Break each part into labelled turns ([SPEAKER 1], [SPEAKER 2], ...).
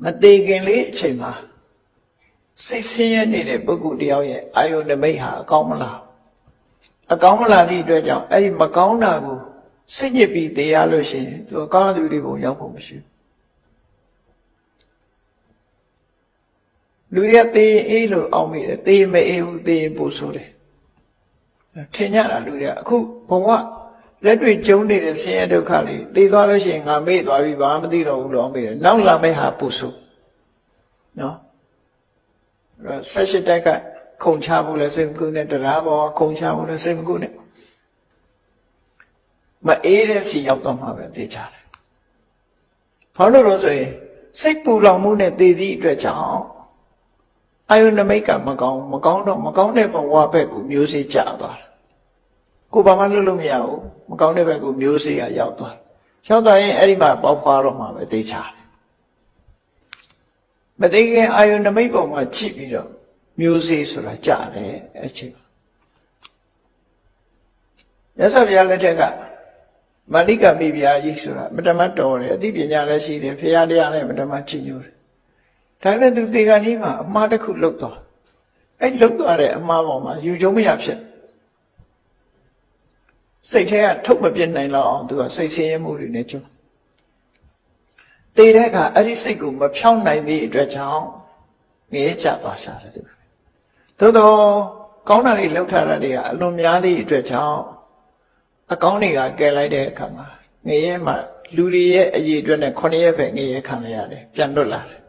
[SPEAKER 1] မသေးခင်လေးအချိန်မှာစိတ်ဆင်းရဲနေတဲ့ပုဂ္ဂိုလ်တယောက်ရဲ့အာယုန်နမိတ်ဟာအကောင်းမလားအကောင်းမလားဒီအတွက်ကြောင့်အဲ့ဒီမကောင်းတာကိုစိတ်ညစ်ပြီးသေရလို့ရှိရင်သူအကောင်းသူတွေကိုရောက်ဖို့မရှိဘူးလူရသေအေးလို့အောင်းမိတယ်သေမအေးဘူးသေပို့ဆိုတယ်ထင်ကြတာလူရအခုဘဝလက်တွေ့ကျုံနေတဲ့ဆင်းရဲဒုက္ခလေးသေသွားလို့ရှိရင်ငါမေ့သွားပြီဘာမှမသိတော့ဘူးလို့အောင်းမိတယ်နောက်လာမယ့်ဟာပို့ဆိုနော်ဆက်ရှိတက်ကခုံချဖို့လဲစိတ်မကူနဲ့တရားပေါ်ခုံချဖို့လဲစိတ်မကူနဲ့မအေးတဲ့စီရောက်တော့မှပဲသိကြတယ်။ဘာလို့လဲဆိုရင်စိတ်ပူလောင်မှုနဲ့သိသည့်အတွက်ကြောင့်အာယုန်နမိတ်ကမကောင်းတော့မကောင်းတဲ့ဘဝဘက်ကိုမျိုးစေ့ကျသွားတယ်။ကိုယ်ဘာမှလုပ်လို့မရဘူးမကောင်းတဲ့ဘက်ကိုမျိုးစေ့ကရောက်သွား။ရောက်သွားရင်အဲ့ဒီမှာပေါက်ဖွာတော့မှပဲသိကြတယ်။မသိခင်အာယုန်နမိတ်ပေါ်မှာကြည့်ပြီးတော့မျိုးစေ့ဆိုတာကြတယ်အဲ့ချိန်မှာမြတ်စွာဘုရားလက်ထက်ကမာလိကမိဖုရားကြီးဆိုတာမတမတော်တယ်အသိပညာလည်းရှိတယ်ဘုရားတရားလည်းမတမချီညိုတယ်ဒါပေမဲ့သူသေခါကြီးမှာအမှားတစ်ခုလုပ်သွားအဲ့လုပ်သွားတဲ့အမှားပေါ်မှာယူကျုံမရဖြစ်စိတ်ထဲကထုတ်မပြစ်နိုင်တော့အောင်သူကစိတ်ဆင်းရဲမှုတွေနဲ့ကျုံသေတဲ့အခါအဲ့ဒီစိတ်ကိုမဖြောင်းနိုင်သည့်အတွက်ကြောင့်ငရဲကျသွားရှာတယ်သူသို့တော့ကောင်းတာတွေလှုပ်ထားတာတွေကအလွန်များသည့်အတွက်ကြောင့်အကောင်းတွေကကယ်လိုက်တဲ့အခါမှာငရဲမှာလူတွေရဲ့အရေးအတွက်နဲ့9ရက်ပဲငရဲခံရရတယ်ပြန်လွတ်လာတယ်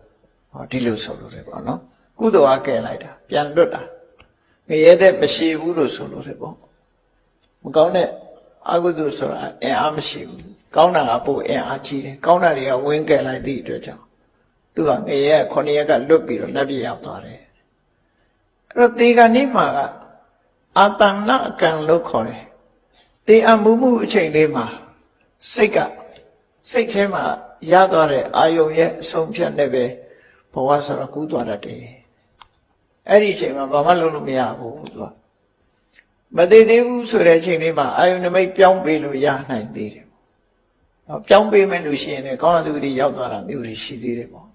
[SPEAKER 1] ဟောဒီလိုဆိုလို့တယ်ပေါ့နော်ကုသိုလ်အားကယ်လိုက်တာပြန်လွတ်တာငရဲတဲ့မရှိဘူးလို့ဆိုလို့တယ်ပေါ့မကောင်းတဲ့အကုသိုလ်ဆိုတာအင်အားမရှိဘူးကောင်းတာကပို့အင်အားကြီးတယ်ကောင်းတာတွေကဝင်းကယ်လိုက်သည့်အတွက်ကြောင့်သူကငရဲ9ရက်ကလွတ်ပြီးတော့လက်ပြရောက်သွားတယ်အဲ့တော့ဒီကနေ့မှာကအာတဏအကံလို့ခေါ်တယ်တေအမှုမှုအချိန်လေးမှာစိတ်ထဲမှာရသွားတဲ့အာယုံရဲ့အဆုံးဖြတ်နဲ့ပဲဘဝဆိုတော့ကူးသွားတတ်တယ်အဲ့ဒီအချိန်မှာဘာမှလုပ်လို့မရဘူးသူကမသေးသေးဘူးဆိုတဲ့အချိန်လေးမှာအာယုံနမိတ်ပြောင်းပေးလို့ရနိုင်သေးတယ်ပေါ့ပြောင်းပေးမယ်လို့ရှိရင်လည်းကောင်းတဲ့သူတွေရောက်သွားတာမျိုးတွေရှိသေးတယ်ပေါ့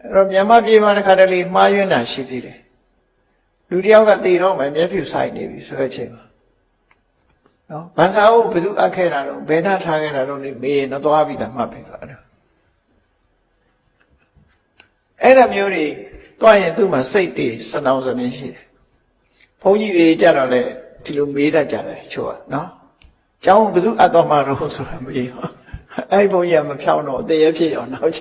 [SPEAKER 1] အဲ့တော့မြန်မာပြည်မှာတစ်ခါတလေမှားယွင်းတာရှိသေးတယ်လူတယောက်ကတည်တော့မှမျက်ဖြူဆိုင်နေပြီဆိုတဲ့အချိန်မှာနော်ဘာသာကိုဘယ်သူအပ်ခဲ့တာတော့ဘယ်နှထားခဲ့တာတော့နေမေးရင်တော့သွားပြီးသားမှတ်ပြီတော့အဲ့ဒါမျိုးတွေတွားရင်သူ့မှာစိတ်တွေစနောင်စနေရှိတယ်ဘုန်းကြီးတွေကြတော့လေဒီလိုမေးတတ်ကြတယ်ချို့ကနော်ကျောင်းဘယ်သူအပ်တော့မှတော့ဆိုတာမေးအဲ့ဘုန်းကြီးကမဖြောင်းတော့တရေဖြစ်အောင်နောက်ချ